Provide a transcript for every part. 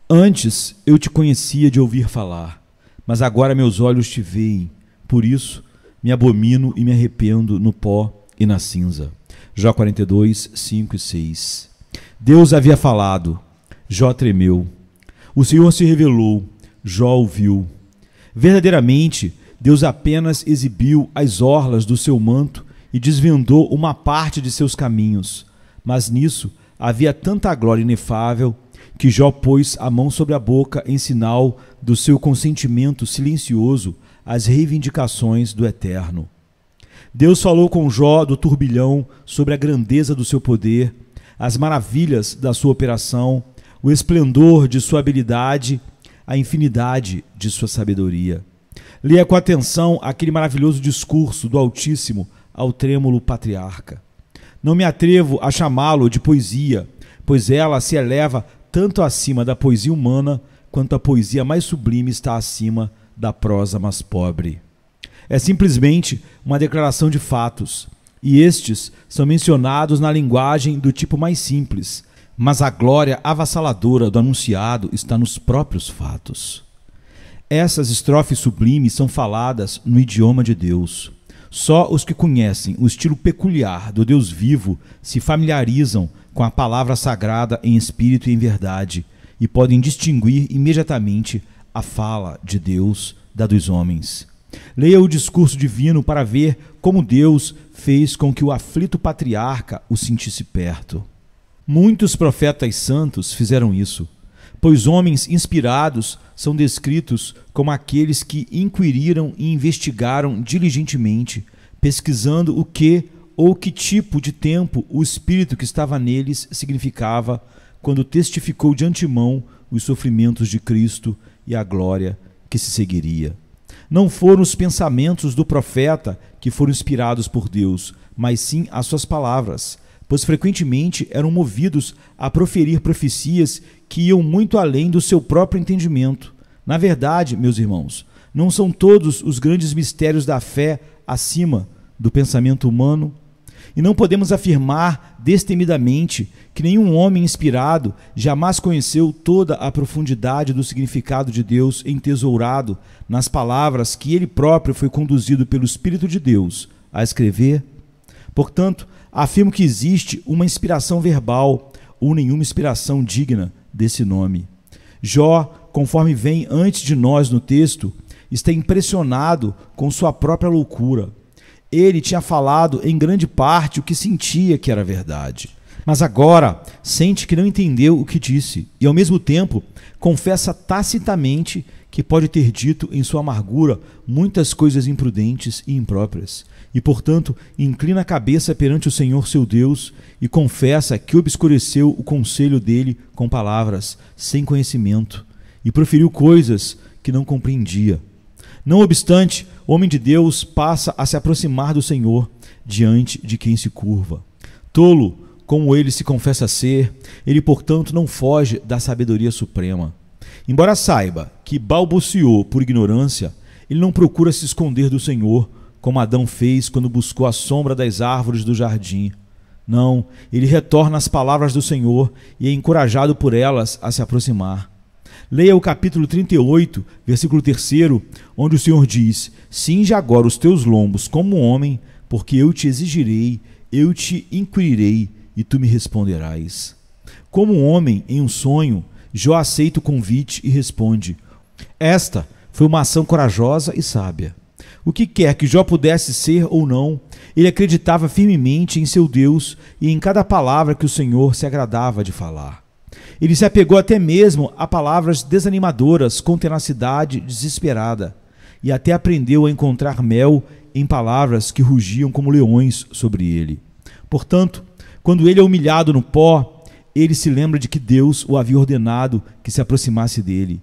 Antes eu te conhecia de ouvir falar, mas agora meus olhos te veem. Por isso me abomino e me arrependo no pó e na cinza. Jó 42, 5 e 6. Deus havia falado, Jó tremeu. O Senhor se revelou, Jó ouviu. Verdadeiramente, Deus apenas exibiu as orlas do seu manto e desvendou uma parte de seus caminhos. Mas nisso havia tanta glória inefável que Jó pôs a mão sobre a boca em sinal do seu consentimento silencioso às reivindicações do Eterno. Deus falou com Jó do turbilhão sobre a grandeza do seu poder, as maravilhas da sua operação, o esplendor de sua habilidade, a infinidade de sua sabedoria. Leia com atenção aquele maravilhoso discurso do Altíssimo ao trêmulo patriarca. Não me atrevo a chamá-lo de poesia, pois ela se eleva tanto acima da poesia humana, quanto a poesia mais sublime está acima da prosa mais pobre. É simplesmente uma declaração de fatos, e estes são mencionados na linguagem do tipo mais simples, mas a glória avassaladora do anunciado está nos próprios fatos. Essas estrofes sublimes são faladas no idioma de Deus. Só os que conhecem o estilo peculiar do Deus vivo se familiarizam com a palavra sagrada em espírito e em verdade e podem distinguir imediatamente a fala de Deus da dos homens. Leia o discurso divino para ver como Deus fez com que o aflito patriarca o sentisse perto. Muitos profetas santos fizeram isso, pois homens inspirados são descritos como aqueles que inquiriram e investigaram diligentemente, pesquisando o que ou que tipo de tempo o Espírito que estava neles significava quando testificou de antemão os sofrimentos de Cristo e a glória que se seguiria. Não foram os pensamentos do profeta que foram inspirados por Deus, mas sim as suas palavras, pois frequentemente eram movidos a proferir profecias que iam muito além do seu próprio entendimento. Na verdade, meus irmãos, não são todos os grandes mistérios da fé acima do pensamento humano? E não podemos afirmar destemidamente que nenhum homem inspirado jamais conheceu toda a profundidade do significado de Deus entesourado nas palavras que ele próprio foi conduzido pelo Espírito de Deus a escrever? Portanto, afirmo que existe uma inspiração verbal ou nenhuma inspiração digna desse nome. Jó, conforme vem antes de nós no texto, está impressionado com sua própria loucura. Ele tinha falado em grande parte o que sentia que era verdade, mas agora sente que não entendeu o que disse e, ao mesmo tempo, confessa tacitamente que pode ter dito em sua amargura muitas coisas imprudentes e impróprias, e, portanto, inclina a cabeça perante o Senhor seu Deus e confessa que obscureceu o conselho dele com palavras sem conhecimento e proferiu coisas que não compreendia. Não obstante, o homem de Deus passa a se aproximar do Senhor diante de quem se curva. Tolo, como ele se confessa ser, ele, portanto, não foge da sabedoria suprema. Embora saiba que balbuciou por ignorância, ele não procura se esconder do Senhor, como Adão fez quando buscou a sombra das árvores do jardim. Não, ele retorna às palavras do Senhor e é encorajado por elas a se aproximar. Leia o capítulo 38, versículo 3, onde o Senhor diz: cinge agora os teus lombos como homem, porque eu te exigirei, eu te inquirirei, e tu me responderás. Como um homem em um sonho, Jó aceita o convite e responde. Esta foi uma ação corajosa e sábia. O que quer que Jó pudesse ser ou não, ele acreditava firmemente em seu Deus e em cada palavra que o Senhor se agradava de falar. Ele se apegou até mesmo a palavras desanimadoras com tenacidade desesperada e até aprendeu a encontrar mel em palavras que rugiam como leões sobre ele. Portanto, quando ele é humilhado no pó, ele se lembra de que Deus o havia ordenado que se aproximasse dele.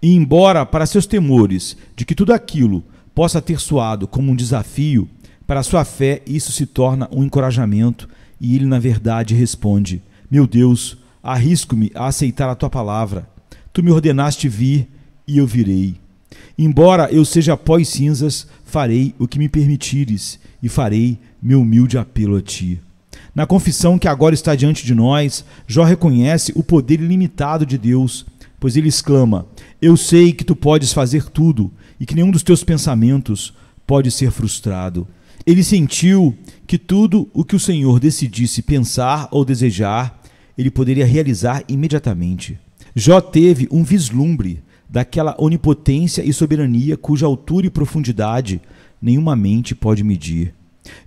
E embora para seus temores de que tudo aquilo possa ter soado como um desafio, para a sua fé isso se torna um encorajamento e ele na verdade responde: meu Deus, arrisco-me a aceitar a tua palavra. Tu me ordenaste vir e eu virei. Embora eu seja pó e cinzas, farei o que me permitires e farei meu humilde apelo a ti. Na confissão que agora está diante de nós, Jó reconhece o poder ilimitado de Deus pois ele exclama: eu sei que tu podes fazer tudo e que nenhum dos teus pensamentos pode ser frustrado. Ele sentiu que tudo o que o Senhor decidisse pensar ou desejar, ele poderia realizar imediatamente. Jó teve um vislumbre daquela onipotência e soberania cuja altura e profundidade nenhuma mente pode medir.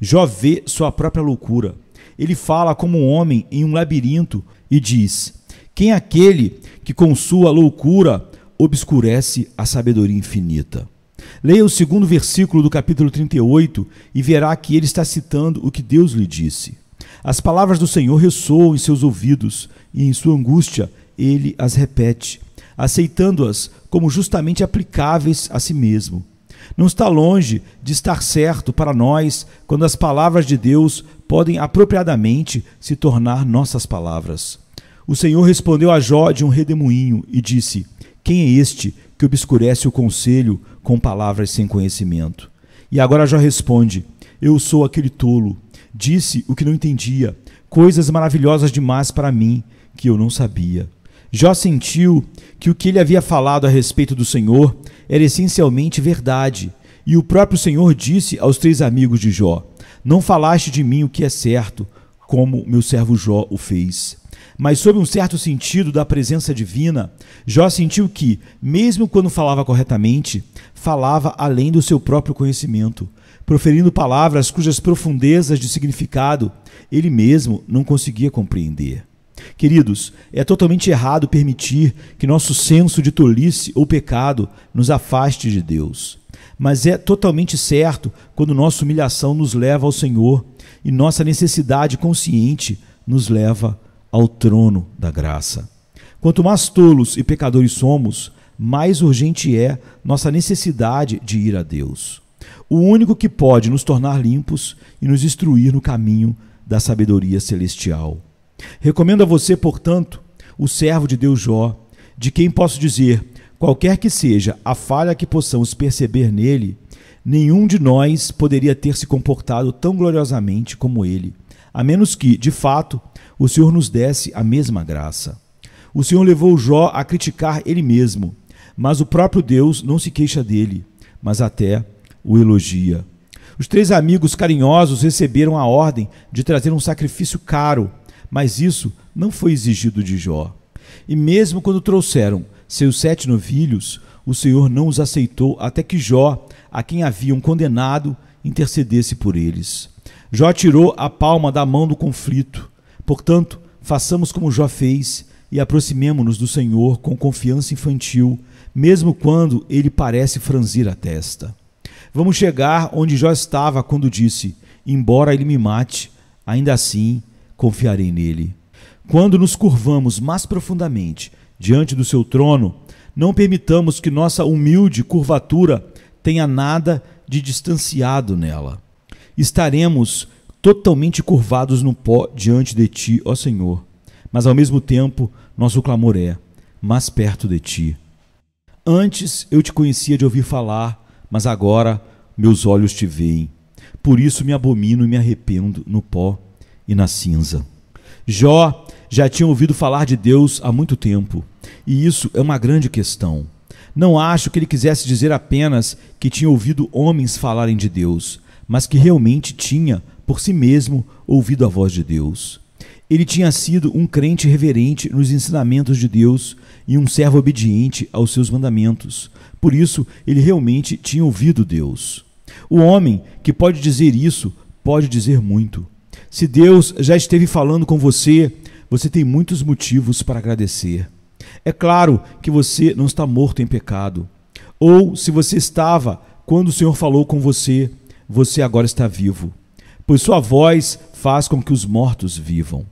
Jó vê sua própria loucura. Ele fala como um homem em um labirinto e diz: quem é aquele que com sua loucura obscurece a sabedoria infinita? Leia o segundo versículo do capítulo 38 e verá que ele está citando o que Deus lhe disse. As palavras do Senhor ressoam em seus ouvidos e em sua angústia ele as repete, aceitando-as como justamente aplicáveis a si mesmo. Não está longe de estar certo para nós quando as palavras de Deus podem apropriadamente se tornar nossas palavras. O Senhor respondeu a Jó de um redemoinho e disse: quem é este que obscurece o conselho com palavras sem conhecimento? E agora Jó responde: eu sou aquele tolo, disse o que não entendia, coisas maravilhosas demais para mim que eu não sabia. Jó sentiu que o que ele havia falado a respeito do Senhor era essencialmente verdade, e o próprio Senhor disse aos 3 amigos de Jó: não falaste de mim o que é certo, como meu servo Jó o fez. Mas sob um certo sentido da presença divina, Jó sentiu que, mesmo quando falava corretamente, falava além do seu próprio conhecimento, proferindo palavras cujas profundezas de significado ele mesmo não conseguia compreender. Queridos, é totalmente errado permitir que nosso senso de tolice ou pecado nos afaste de Deus. Mas é totalmente certo quando nossa humilhação nos leva ao Senhor e nossa necessidade consciente nos leva ao trono da graça. Quanto mais tolos e pecadores somos, mais urgente é nossa necessidade de ir a Deus, o único que pode nos tornar limpos e nos instruir no caminho da sabedoria celestial. Recomendo a você, portanto, o servo de Deus Jó, de quem posso dizer, qualquer que seja a falha que possamos perceber nele, nenhum de nós poderia ter se comportado tão gloriosamente como ele, a menos que, de fato, o Senhor nos desse a mesma graça. O Senhor levou Jó a criticar ele mesmo, mas o próprio Deus não se queixa dele, mas até o elogia. Os 3 amigos carinhosos receberam a ordem de trazer um sacrifício caro, mas isso não foi exigido de Jó. E mesmo quando trouxeram seus 7 novilhos, o Senhor não os aceitou até que Jó, a quem haviam condenado, intercedesse por eles. Jó tirou a palma da mão do conflito. Portanto, façamos como Jó fez e aproximemo-nos do Senhor com confiança infantil, mesmo quando ele parece franzir a testa. Vamos chegar onde Jó estava quando disse: embora ele me mate, ainda assim confiarei nele. Quando nos curvamos mais profundamente diante do seu trono, não permitamos que nossa humilde curvatura tenha nada de distanciado nela. Estaremos totalmente curvados no pó diante de ti, ó Senhor, mas ao mesmo tempo nosso clamor é: mais perto de ti. Antes eu te conhecia de ouvir falar, mas agora meus olhos te veem. Por isso me abomino e me arrependo no pó e na cinza. Jó já tinha ouvido falar de Deus há muito tempo, e isso é uma grande questão. Não acho que ele quisesse dizer apenas que tinha ouvido homens falarem de Deus, mas que realmente tinha, por si mesmo, ouvido a voz de Deus. Ele tinha sido um crente reverente nos ensinamentos de Deus e um servo obediente aos seus mandamentos. Por isso, ele realmente tinha ouvido Deus. O homem que pode dizer isso pode dizer muito. Se Deus já esteve falando com você, você tem muitos motivos para agradecer. É claro que você não está morto em pecado. Ou, se você estava quando o Senhor falou com você, você agora está vivo, pois sua voz faz com que os mortos vivam.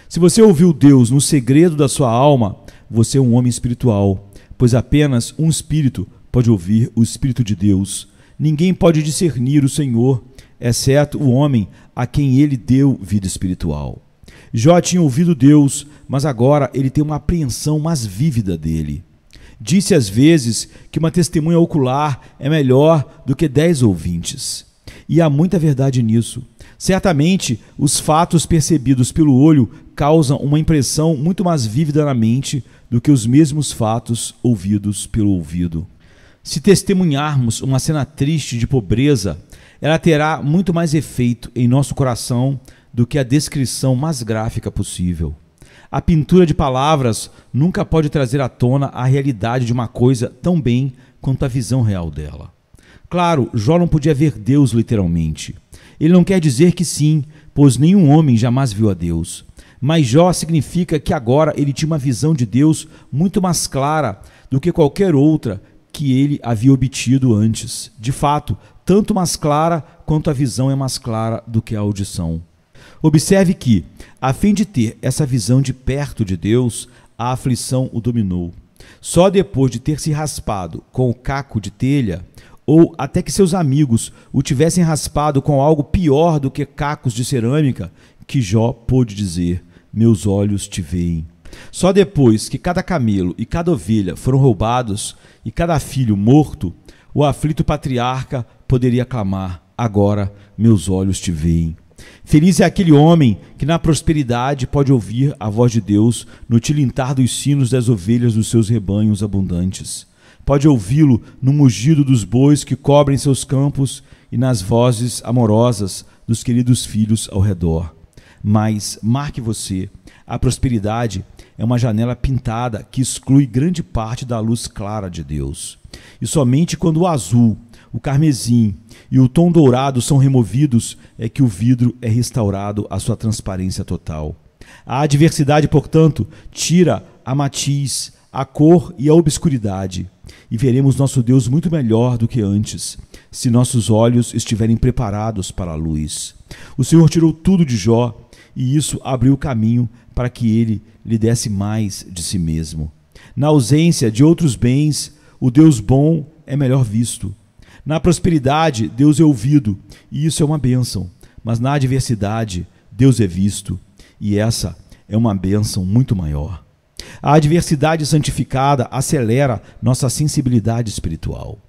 Se você ouviu Deus no segredo da sua alma, você é um homem espiritual, pois apenas um espírito pode ouvir o Espírito de Deus. Ninguém pode discernir o Senhor, exceto o homem a quem ele deu vida espiritual. Jó tinha ouvido Deus, mas agora ele tem uma apreensão mais vívida dele. Disse às vezes que uma testemunha ocular é melhor do que 10 ouvintes. E há muita verdade nisso. Certamente, os fatos percebidos pelo olho causam uma impressão muito mais vívida na mente do que os mesmos fatos ouvidos pelo ouvido. Se testemunharmos uma cena triste de pobreza, ela terá muito mais efeito em nosso coração do que a descrição mais gráfica possível. A pintura de palavras nunca pode trazer à tona a realidade de uma coisa tão bem quanto a visão real dela. Claro, Jó não podia ver Deus literalmente. Ele não quer dizer que sim, pois nenhum homem jamais viu a Deus. Mas Jó significa que agora ele tinha uma visão de Deus muito mais clara do que qualquer outra que ele havia obtido antes. De fato, tanto mais clara quanto a visão é mais clara do que a audição. Observe que, a fim de ter essa visão de perto de Deus, a aflição o dominou. Só depois de ter se raspado com o caco de telha, ou até que seus amigos o tivessem raspado com algo pior do que cacos de cerâmica, que Jó pôde dizer: meus olhos te veem. Só depois que cada camelo e cada ovelha foram roubados e cada filho morto, o aflito patriarca poderia clamar: agora meus olhos te veem. Feliz é aquele homem que na prosperidade pode ouvir a voz de Deus no tilintar dos sinos das ovelhas dos seus rebanhos abundantes. Pode ouvi-lo no mugido dos bois que cobrem seus campos e nas vozes amorosas dos queridos filhos ao redor. Mas, marque você, a prosperidade é uma janela pintada que exclui grande parte da luz clara de Deus. E somente quando o azul, o carmesim e o tom dourado são removidos é que o vidro é restaurado à sua transparência total. A adversidade, portanto, tira a matiz, a cor e a obscuridade, e veremos nosso Deus muito melhor do que antes, se nossos olhos estiverem preparados para a luz. O Senhor tirou tudo de Jó, e isso abriu o caminho para que ele lhe desse mais de si mesmo. Na ausência de outros bens, o Deus bom é melhor visto. Na prosperidade, Deus é ouvido, e isso é uma bênção. Mas na adversidade, Deus é visto, e essa é uma bênção muito maior. A adversidade santificada acelera nossa sensibilidade espiritual.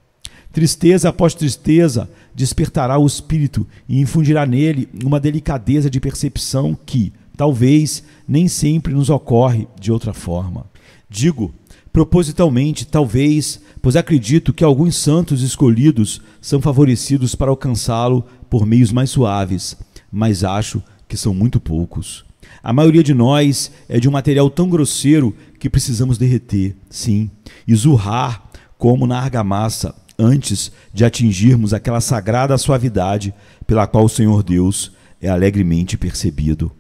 Tristeza após tristeza despertará o espírito e infundirá nele uma delicadeza de percepção que, talvez, nem sempre nos ocorre de outra forma. Digo propositalmente, talvez, pois acredito que alguns santos escolhidos são favorecidos para alcançá-lo por meios mais suaves, mas acho que são muito poucos. A maioria de nós é de um material tão grosseiro que precisamos derreter, sim, e zurrar como na argamassa, antes de atingirmos aquela sagrada suavidade pela qual o Senhor Deus é alegremente percebido.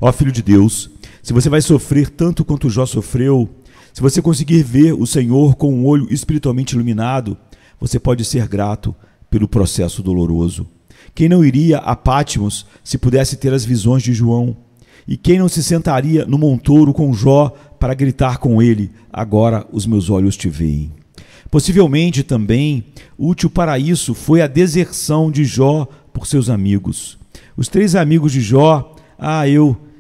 Ó Filho de Deus, se você vai sofrer tanto quanto Jó sofreu, se você conseguir ver o Senhor com um olho espiritualmente iluminado, você pode ser grato pelo processo doloroso. Quem não iria a Patmos se pudesse ter as visões de João? E quem não se sentaria no montouro com Jó para gritar com ele: agora os meus olhos te veem? Possivelmente também útil para isso foi a deserção de Jó por seus amigos. Os 3 amigos de Jó,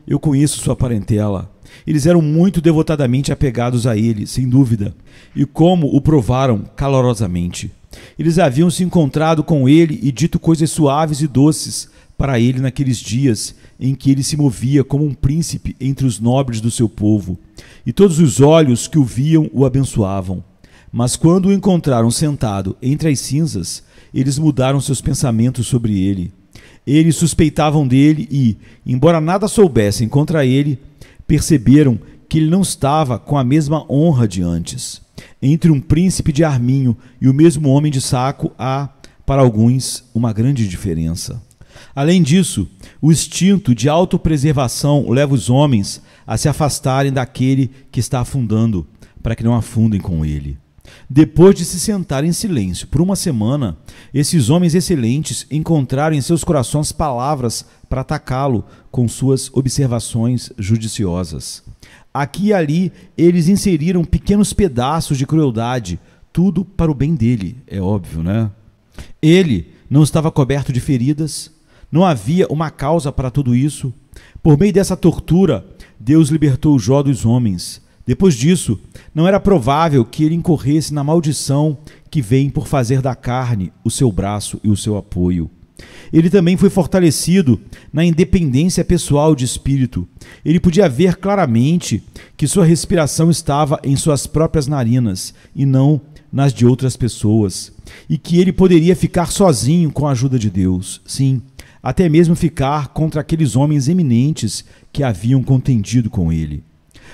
eu conheço sua parentela. Eles eram muito devotadamente apegados a ele, sem dúvida, e como o provaram calorosamente. Eles haviam se encontrado com ele e dito coisas suaves e doces para ele naqueles dias em que ele se movia como um príncipe entre os nobres do seu povo, e todos os olhos que o viam o abençoavam. Mas quando o encontraram sentado entre as cinzas, eles mudaram seus pensamentos sobre ele. Eles suspeitavam dele e, embora nada soubessem contra ele, perceberam que ele não estava com a mesma honra de antes. Entre um príncipe de arminho e o mesmo homem de saco há, para alguns, uma grande diferença. Além disso, o instinto de autopreservação leva os homens a se afastarem daquele que está afundando, para que não afundem com ele. Depois de se sentar em silêncio por uma semana, esses homens excelentes encontraram em seus corações palavras para atacá-lo com suas observações judiciosas. Aqui e ali, eles inseriram pequenos pedaços de crueldade, tudo para o bem dele, é óbvio, né? Ele não estava coberto de feridas, não havia uma causa para tudo isso. Por meio dessa tortura, Deus libertou Jó dos homens. Depois disso, não era provável que ele incorresse na maldição que vem por fazer da carne o seu braço e o seu apoio. Ele também foi fortalecido na independência pessoal de espírito. Ele podia ver claramente que sua respiração estava em suas próprias narinas e não nas de outras pessoas, e que ele poderia ficar sozinho com a ajuda de Deus. Sim, até mesmo ficar contra aqueles homens eminentes que haviam contendido com ele.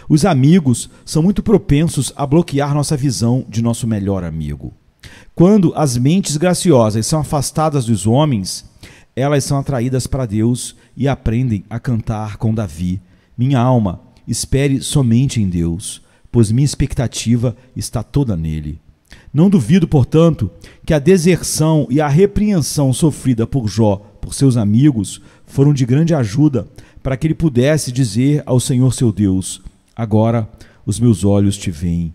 Os amigos são muito propensos a bloquear nossa visão de nosso melhor amigo. Quando as mentes graciosas são afastadas dos homens, elas são atraídas para Deus e aprendem a cantar com Davi: minha alma, espere somente em Deus, pois minha expectativa está toda nele. Não duvido, portanto, que a deserção e a repreensão sofrida por Jó por seus amigos foram de grande ajuda para que ele pudesse dizer ao Senhor seu Deus: agora os meus olhos te veem.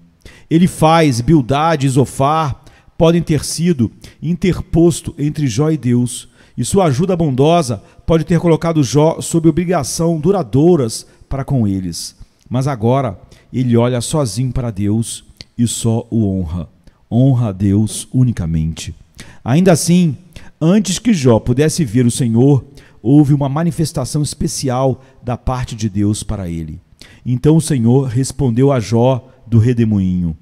Elifaz, Bildade e Zofar podem ter sido interposto entre Jó e Deus, e sua ajuda bondosa pode ter colocado Jó sob obrigação duradouras para com eles. Mas agora ele olha sozinho para Deus e só o honra. Honra a Deus unicamente. Ainda assim, antes que Jó pudesse ver o Senhor, houve uma manifestação especial da parte de Deus para ele. Então o Senhor respondeu a Jó do redemoinho: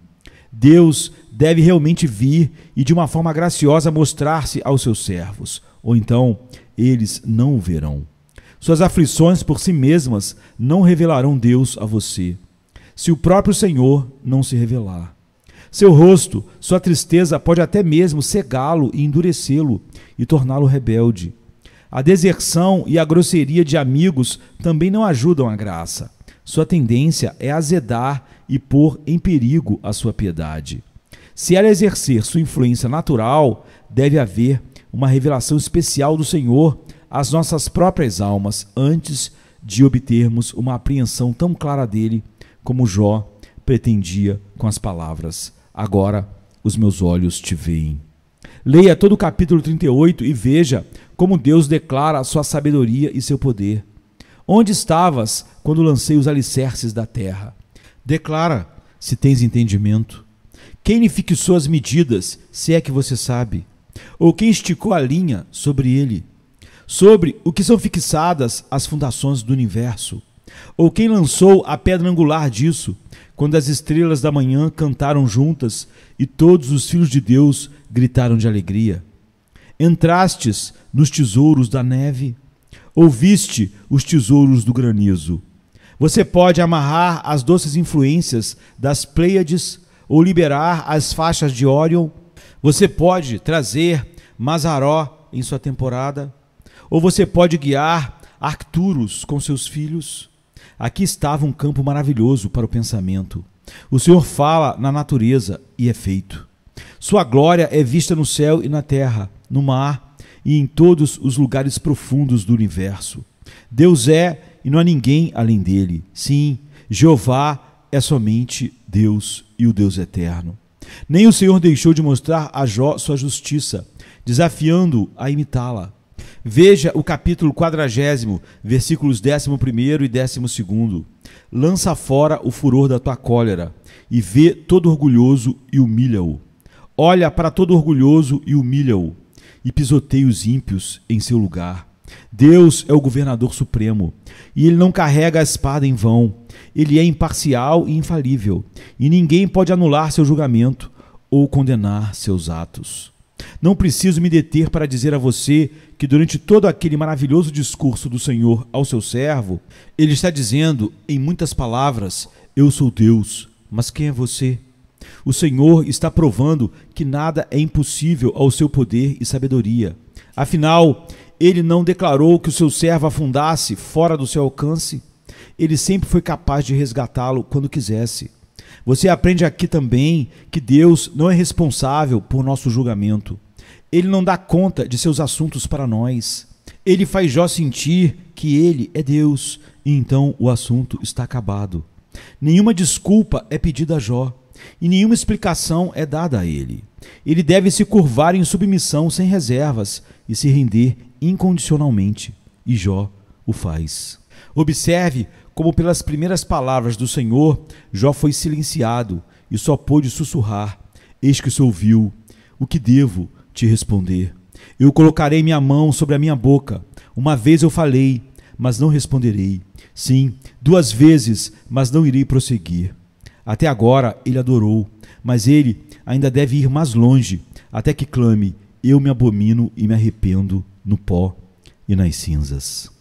Deus deve realmente vir e de uma forma graciosa mostrar-se aos seus servos, ou então eles não o verão. Suas aflições por si mesmas não revelarão Deus a você, se o próprio Senhor não se revelar. Seu rosto, sua tristeza pode até mesmo cegá-lo e endurecê-lo e torná-lo rebelde. A deserção e a grosseria de amigos também não ajudam a graça. Sua tendência é azedar e pôr em perigo a sua piedade. Se ela exercer sua influência natural, deve haver uma revelação especial do Senhor às nossas próprias almas antes de obtermos uma apreensão tão clara dele como Jó pretendia com as palavras: agora os meus olhos te veem. Leia todo o capítulo 38 e veja como Deus declara a sua sabedoria e seu poder. Onde estavas quando lancei os alicerces da terra? Declara, se tens entendimento. Quem lhe fixou as medidas, se é que você sabe? Ou quem esticou a linha sobre ele? Sobre o que são fixadas as fundações do universo? Ou quem lançou a pedra angular disso, quando as estrelas da manhã cantaram juntas e todos os filhos de Deus gritaram de alegria? Entrastes nos tesouros da neve? Ou viste os tesouros do granizo? Você pode amarrar as doces influências das Pleiades ou liberar as faixas de Órion? Você pode trazer Mazaró em sua temporada? Ou você pode guiar Arcturus com seus filhos? Aqui estava um campo maravilhoso para o pensamento. O Senhor fala na natureza e é feito. Sua glória é vista no céu e na terra, no mar e em todos os lugares profundos do universo. Deus é e não há ninguém além dele. Sim, Jeová é somente Deus e o Deus eterno. Nem o Senhor deixou de mostrar a Jó sua justiça, desafiando-o a imitá-la. Veja o capítulo 40, versículos 11º e 12º. Lança fora o furor da tua cólera, e vê todo orgulhoso e humilha-o. Olha para todo orgulhoso e humilha-o, e pisoteia os ímpios em seu lugar. Deus é o governador supremo, e ele não carrega a espada em vão. Ele é imparcial e infalível, e ninguém pode anular seu julgamento ou condenar seus atos. Não preciso me deter para dizer a você que durante todo aquele maravilhoso discurso do Senhor ao seu servo, ele está dizendo, em muitas palavras: eu sou Deus, mas quem é você? O Senhor está provando que nada é impossível ao seu poder e sabedoria. Afinal, ele não declarou que o seu servo afundasse fora do seu alcance? Ele sempre foi capaz de resgatá-lo quando quisesse. Você aprende aqui também que Deus não é responsável por nosso julgamento. Ele não dá conta de seus assuntos para nós. Ele faz Jó sentir que ele é Deus, e então o assunto está acabado. Nenhuma desculpa é pedida a Jó, e nenhuma explicação é dada a ele. Ele deve se curvar em submissão sem reservas e se render incondicionalmente, e Jó o faz. Observe como pelas primeiras palavras do Senhor, Jó foi silenciado e só pôde sussurrar: eis que sou vil, o que devo te responder? Eu colocarei minha mão sobre a minha boca. Uma vez eu falei, mas não responderei. Sim, 2 vezes, mas não irei prosseguir. Até agora ele adorou, mas ele ainda deve ir mais longe, até que clame: eu me abomino e me arrependo no pó e nas cinzas.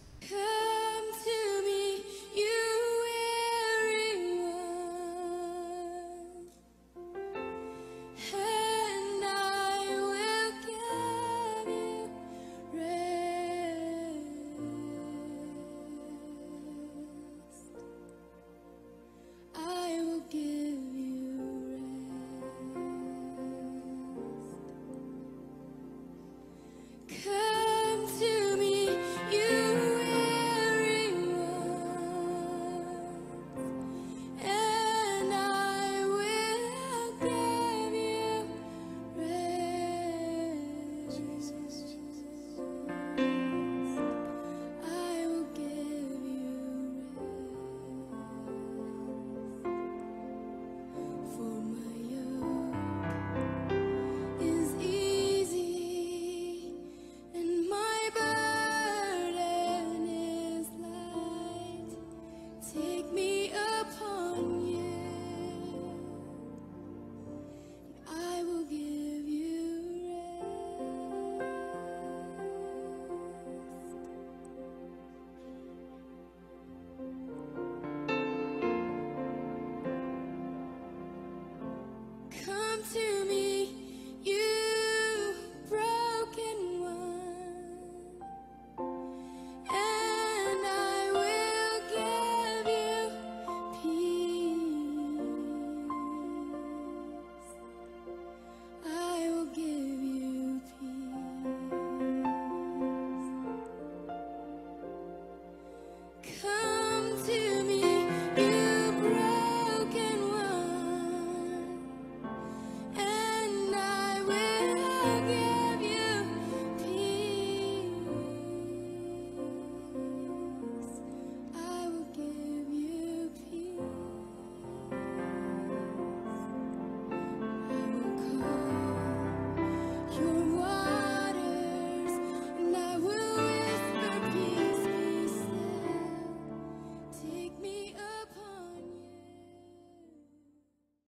To